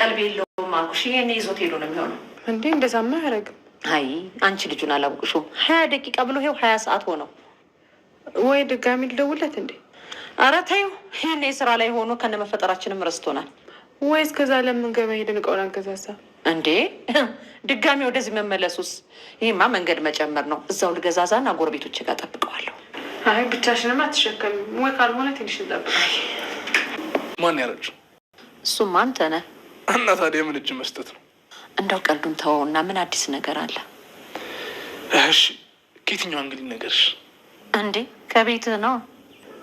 ቀልብ የለውም አልኩሽ። ይሄን ይዞት ሄዶ ነው የሚሆነው። እንዴ እንደዛማ አያደርግም። አይ አንቺ ልጁን አላውቅሽውም። 20 ደቂቃ ብሎ ይኸው 20 ሰዓት ሆነው። ወይ ድጋሚ ልደውለት እንዴ? ኧረ ተይው። ይሄን የስራ ላይ ሆኖ ከነመፈጠራችንም ረስቶናል። ወይስ ከዛ ለምን ገበያ ሄደን እቃውን አንገዛዛ እንዴ? ድጋሚ ወደዚህ መመለሱስ? ይሄማ መንገድ መጨመር ነው። እዛው ልገዛዛና ጎረቤቶች ጋር ጠብቀዋለሁ። አይ ብቻሽንም አትሸከሚም ወይ? ካልሆነ ትንሽ እንጠብቃል። ማን ያረችው? እሱማ አንተ ነህ። እና ታዲያ ምን እጅ መስጠት ነው? እንደው ቀልዱን ተወውና ምን አዲስ ነገር አለ? እሺ ከየትኛው እንግዲህ ነገርሽ? እንዴ ከቤትህ ነው።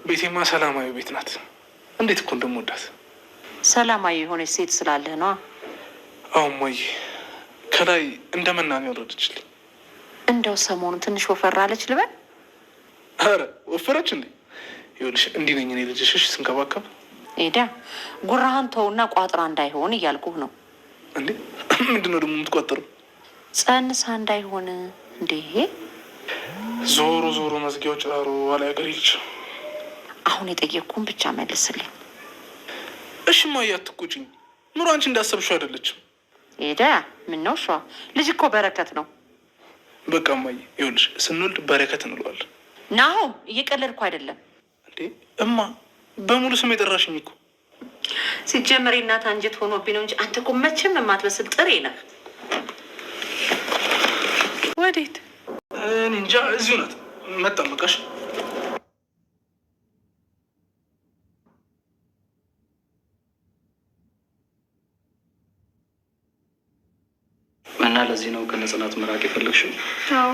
ቤቴማ ሰላማዊ ቤት ናት። እንዴት እኮ እንደምወዳት። ሰላማዊ የሆነች ሴት ስላለህ ነው። አሁን ሞዬ ከላይ እንደ መናን ያወረደችልኝ። እንደው ሰሞኑን ትንሽ ወፈር አለች ልበል? አረ ወፈረች እንዴ? ይኸውልሽ እንዲህ ነኝ እኔ ልጅሽሽ ስንከባከብ። ኤዳ ጉራህን ተውና ቋጥራ እንዳይሆን እያልኩህ ነው። እንዴ ምንድን ነው ደግሞ የምትቋጠረው? ጸንሳ እንዳይሆን እንዴ። ዞሮ ዞሮ መዝጊያው ጭራሮ ዋላ ያገር ይልች። አሁን የጠየቅኩህን ብቻ መልስልኝ። እሺ ማያ አትቆጪኝ። ኑሮ አንቺ እንዳሰብሽው አይደለችም። ኤዳ ምን ነው ሿ? ልጅ እኮ በረከት ነው። በቃ ማየ ይኸውልሽ ስንወልድ በረከት እንለዋለን። ናሆም እየቀለድኩ አይደለም። እንዴ እማ በሙሉ ስም የጠራሽኝ እኮ። ሲጀመር እናት አንጀት ሆኖብኝ ነው እንጂ አንተ እኮ መቼም የማትበስል ጥሬ ነህ። ወዴት? እኔ እንጃ እዚሁ ናት። መጣን በቃሽ። እና ለዚህ ነው ከነጽናት መራቅ የፈለግሽው? አዎ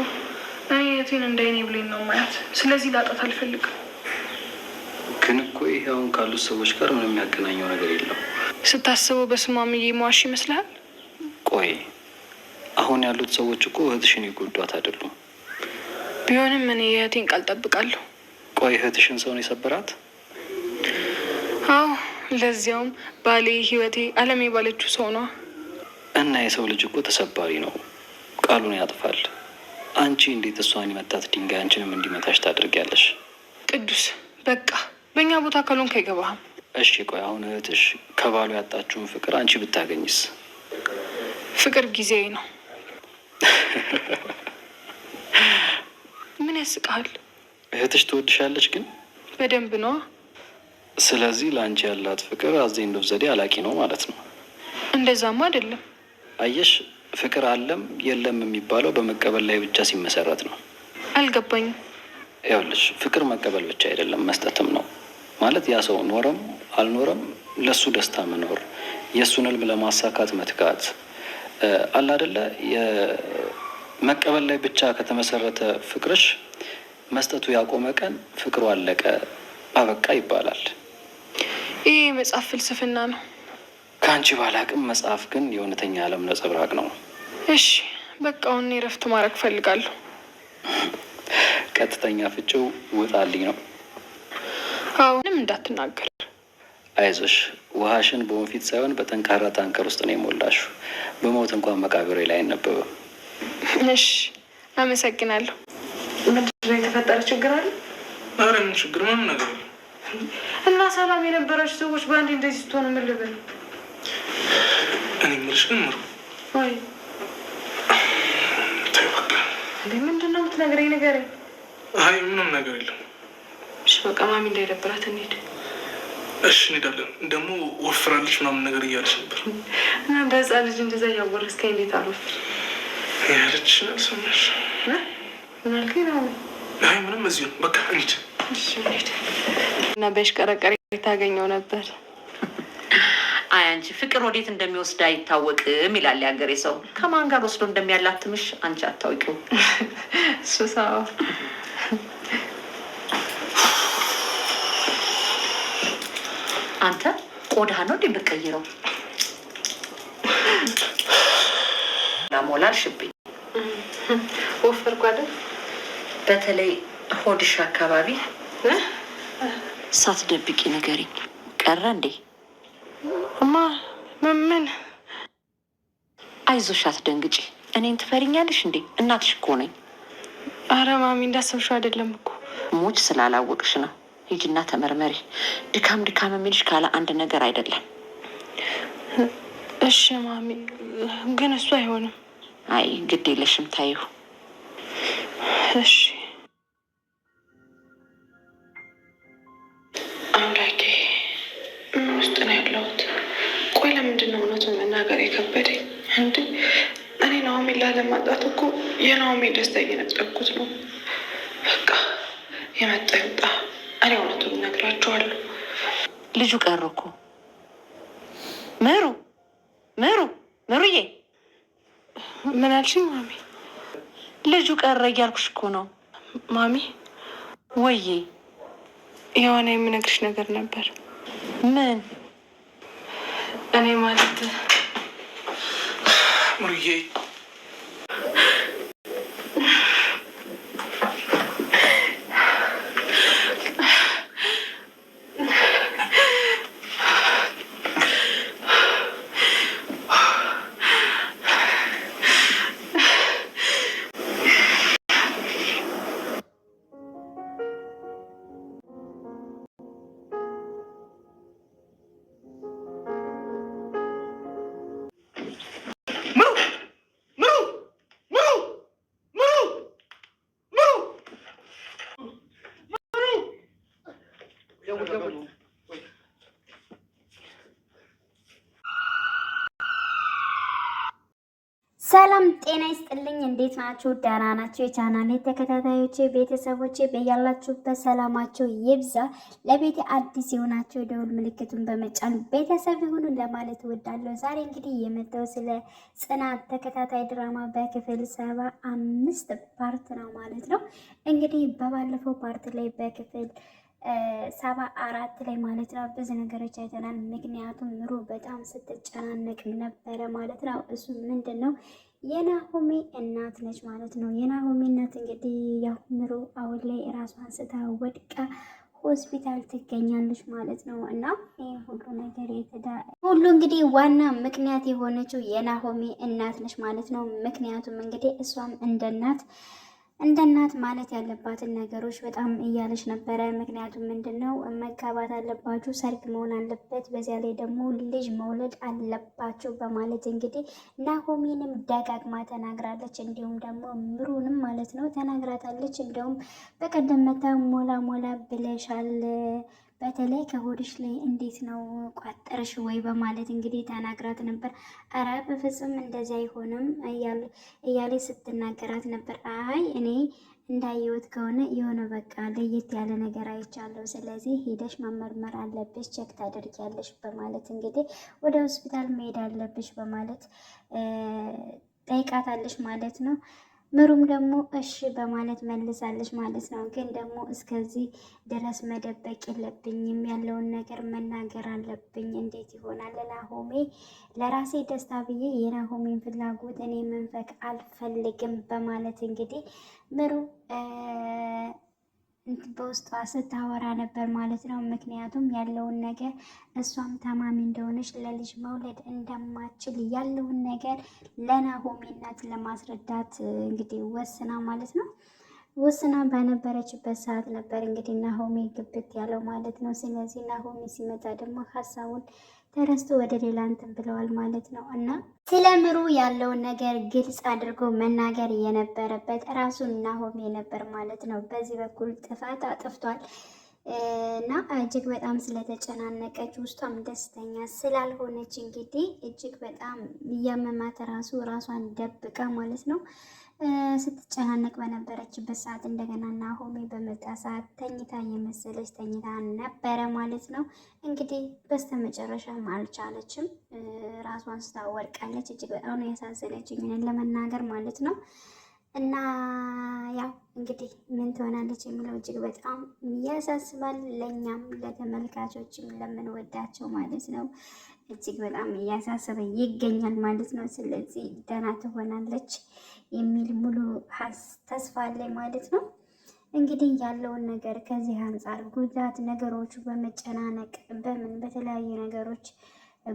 እኔ የቴን እንዳይኔ ብሌን ነው ማያት። ስለዚህ ላጣት አልፈልግም። ግን እኮ ይሄ አሁን ካሉት ሰዎች ጋር ምንም የሚያገናኘው ነገር የለም። ስታስበው በስማምዬ መዋሽ ይመስልሃል? ቆይ አሁን ያሉት ሰዎች እኮ እህትሽን ይጎዷት አይደሉም? ቢሆንም እኔ የእህቴን ቃል ጠብቃለሁ። ቆይ እህትሽን ሰውን የሰበራት? አዎ ለዚያውም ባሌ፣ ህይወቴ፣ አለሜ ባለችው ሰው ነዋ። እና የሰው ልጅ እኮ ተሰባሪ ነው፣ ቃሉን ያጥፋል። አንቺ እንዴት እሷን የመታት ድንጋይ አንቺንም እንዲመታሽ ታደርጊያለሽ? ቅዱስ በቃ በእኛ ቦታ ካልሆንክ አይገባህም። እሺ ቆይ አሁን እህትሽ ከባሉ ያጣችውን ፍቅር አንቺ ብታገኝስ? ፍቅር ጊዜያዊ ነው። ምን ያስቃል? እህትሽ ትወድሻለች ግን በደንብ ነዋ። ስለዚህ ለአንቺ ያላት ፍቅር አዘኝ ዘዴ አላቂ ነው ማለት ነው። እንደዛማ አይደለም። አየሽ ፍቅር አለም የለም የሚባለው በመቀበል ላይ ብቻ ሲመሰረት ነው። አልገባኝም። ይኸውልሽ ፍቅር መቀበል ብቻ አይደለም መስጠትም ነው ማለት። ያ ሰው ኖረም አልኖረም ለሱ ደስታ መኖር፣ የእሱን ህልም ለማሳካት መትጋት አለ አይደለ? የመቀበል ላይ ብቻ ከተመሰረተ ፍቅርሽ መስጠቱ ያቆመ ቀን ፍቅሩ አለቀ አበቃ ይባላል። ይህ መጽሐፍ ፍልስፍና ነው። ከአንቺ ባላቅም መጽሐፍ ግን የእውነተኛ ዓለም ነጸብራቅ ነው። እሺ በቃ አሁን እረፍት ማድረግ ፈልጋለሁ። ቀጥተኛ ፍቺው ውጣልኝ ነው። አሁንም እንዳትናገር። አይዞሽ ውሃሽን በወንፊት ሳይሆን በጠንካራ ታንከር ውስጥ ነው የሞላሽው። በሞት እንኳን መቃብሬ ላይ አይነበብም። እሺ አመሰግናለሁ። ምንድን ነው የተፈጠረ ችግር አለ? ኧረ ምን ችግር ምንም ነገር እና ሰላም የነበራችሁ ሰዎች በአንድ እንደዚህ ስትሆኑ ምን ልበል? እኔ የምልሽ ግን ምሩ ወይ ተይ በቃ። እንዴ ምንድን ነው የምትነግረኝ? ንገረኝ። አይ ምንም ነገር የለም። እሺ በቃ ማሚ እንዳይደብራት እንሂድ። እሺ እንሄዳለን። ደግሞ ወፍራለች ምናምን ነገር እያለች ነበር። እና እንደ ህፃን ልጅ እንደዛ እያወረስከኝ እንዴት አልወፍር ያለች አልሰማሽ? ምን አልከኝ ነው? አይ ምንም እዚሁ በቃ እንሂድ። እሺ እንሂድ። እና በሽቀረቀሪ ታገኘው ነበር። አይ አንቺ ፍቅር ወዴት እንደሚወስድ አይታወቅም ይላል ያገሬ ሰው። ከማን ጋር ወስዶ እንደሚያላትምሽ አንቺ አታውቂው። እሱ ሰው አንተ ቆዳ ነው እንደምትቀይረው። ላሞላልሽብኝ ወፈርኩ አይደል? በተለይ ሆድሽ አካባቢ ሳትደብቂ ንገሪኝ። ቀረ እንዴ? እማ ምን? አይዞሽ አትደንግጪ። እኔን ትፈሪኛለሽ እንዴ? እናትሽ እኮ ነኝ። አረ ማሚ እንዳሰብሽው አይደለም እኮ። ሞች ስላላወቅሽ ነው። ሂጂና ተመርመሪ። ድካም የሚልሽ ካለ አንድ ነገር አይደለም። እሺ ማሚ፣ ግን እሱ አይሆንም። አይ ግድ የለሽም ታዩ። እሺ አምላኬ፣ ምን ውስጥ ነው ያለሁት? ቆይ ለምንድን ነው እውነቱን መናገር የከበደኝ? እንዴ እኔ ናኦሚን ላለማጣት እኮ የናኦሚ ደስታ እየነጠቅኩት ነው። በቃ የመጣ ይምጣ፣ እኔ እውነቱን እነግራቸዋለሁ። ልጁ ቀረ እኮ ምሩዬ። ምን አልሽኝ ማሚ? ልጁ ቀረ እያልኩሽ እኮ ነው ማሚ። ወዬ የሆነ የምነግርሽ ነገር ነበር። ምን? እኔ ማለት ምሩዬ ሰላም ጤና ይስጥልኝ። እንዴት ናችሁ? ደህና ናችሁ? የቻናሌ ተከታታዮቼ ቤተሰቦቼ በያላችሁበት ሰላማቸው ይብዛ። ለቤት አዲስ የሆናችሁ የደውል ምልክቱን በመጫን ቤተሰብ ይሁኑ ለማለት እወዳለሁ። ዛሬ እንግዲህ የመጣው ስለ ጽናት ተከታታይ ድራማ በክፍል 75 ፓርት ነው ማለት ነው። እንግዲህ በባለፈው ፓርት ላይ በክፍል 74 ላይ ማለት ነው ብዙ ነገሮች አይተናል። ምክንያቱም ምሩ በጣም ስትጨናነቅ ነበረ ማለት ነው። እሱ ምንድን ነው የናሆሜ እናት ነች ማለት ነው። የናሆሜ እናት እንግዲህ ያው ምሩ አሁን ላይ ራሷን ስታ ወድቃ ሆስፒታል ትገኛለች ማለት ነው። እና ይህ ሁሉ ነገር ሁሉ እንግዲህ ዋና ምክንያት የሆነችው የናሆሜ እናት ነች ማለት ነው። ምክንያቱም እንግዲህ እሷም እንደ እናት ማለት ያለባትን ነገሮች በጣም እያለች ነበረ። ምክንያቱም ምንድነው መጋባት አለባችሁ፣ ሰርግ መሆን አለበት፣ በዚያ ላይ ደግሞ ልጅ መውለድ አለባችሁ በማለት እንግዲህ ናሆሜንም ደጋግማ ተናግራለች። እንዲሁም ደግሞ ምሩንም ማለት ነው ተናግራታለች። እንዲሁም በቀደም መታ ሞላ ብለሻል፣ በተለይ ከሆድሽ ላይ እንዴት ነው ቋጠርሽ ወይ በማለት እንግዲህ ተናግራት ነበር። አረ በፍጹም እንደዚህ አይሆንም እያለ ስትናገራት ነበር። አይ እኔ እንዳየሁት ከሆነ የሆነ በቃ ለየት ያለ ነገር አይቻለሁ፣ ስለዚህ ሄደሽ መመርመር አለብሽ፣ ቼክ ታደርጊያለሽ በማለት እንግዲህ ወደ ሆስፒታል መሄድ አለብሽ በማለት ጠይቃታለሽ ማለት ነው። ምሩም ደግሞ እሺ በማለት መልሳለች ማለት ነው። ግን ደግሞ እስከዚህ ድረስ መደበቅ የለብኝም፣ ያለውን ነገር መናገር አለብኝ። እንዴት ይሆናል? ለናሆሜ ለራሴ ደስታ ብዬ የናሆሜን ፍላጎት እኔ መንፈቅ አልፈልግም በማለት እንግዲህ ምሩ በውስጧ ስታወራ ነበር ማለት ነው። ምክንያቱም ያለውን ነገር እሷም ታማሚ እንደሆነች ለልጅ መውለድ እንደማችል ያለውን ነገር ለናሆሜ እናት ለማስረዳት እንግዲህ ወስና ማለት ነው። ወስና በነበረችበት ሰዓት ነበር እንግዲህ ናሆሜ ግብት ያለው ማለት ነው። ስለዚህ ናሆሜ ሲመጣ ደግሞ ሀሳቡን ተረስቶ ወደ ሌላ እንትን ብለዋል ማለት ነው። እና ስለ ምሩ ያለውን ነገር ግልጽ አድርጎ መናገር የነበረበት ራሱን ናሆሜ ነበር ማለት ነው። በዚህ በኩል ጥፋት አጥፍቷል እና እጅግ በጣም ስለተጨናነቀች ውስጧም ደስተኛ ስላልሆነች እንግዲህ እጅግ በጣም እያመማት ራሷን ደብቃ ማለት ነው ስትጨናነቅ በነበረችበት ሰዓት እንደገና ናሆሜ በመጣ ሰዓት ተኝታ የመሰለች ተኝታ ነበረ ማለት ነው። እንግዲህ በስተመጨረሻም አልቻለችም፣ ራሷን ስታወድቃለች። እጅግ በጣም ነው ያሳዘነችኝ ለመናገር ማለት ነው። እና ያው እንግዲህ ምን ትሆናለች የሚለው እጅግ በጣም ያሳስባል። ለእኛም ለተመልካቾችም ለምንወዳቸው ማለት ነው እጅግ በጣም እያሳሰበ ይገኛል ማለት ነው። ስለዚህ ደህና ትሆናለች የሚል ሙሉ ተስፋ አለኝ ማለት ነው። እንግዲህ ያለውን ነገር ከዚህ አንጻር ጉዳት ነገሮቹ በመጨናነቅ በተለያዩ ነገሮች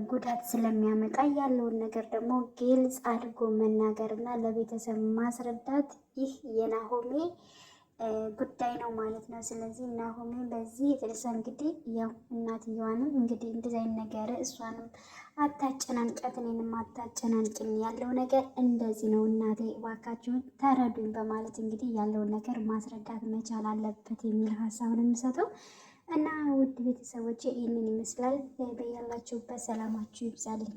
ጉዳት ስለሚያመጣ ያለውን ነገር ደግሞ ግልጽ አድርጎ መናገር እና ለቤተሰብ ማስረዳት ይህ የናሆሜ ጉዳይ ነው ማለት ነው። ስለዚህ ናሆሜ በዚህ የተነሳ እንግዲህ ያው እናትየዋንም እንግዲህ እንደዚህ አይነት ነገር እሷንም አታጨናንቀት፣ እኔንም አታጨናንቅኝ፣ ያለው ነገር እንደዚህ ነው እናቴ እባካችሁን ተረዱኝ በማለት እንግዲህ ያለውን ነገር ማስረዳት መቻል አለበት የሚል ሀሳብ ነው የምሰጠው። እና ውድ ቤተሰቦች ይህንን ይመስላል። በያላችሁበት ሰላማችሁ ይብዛልኝ።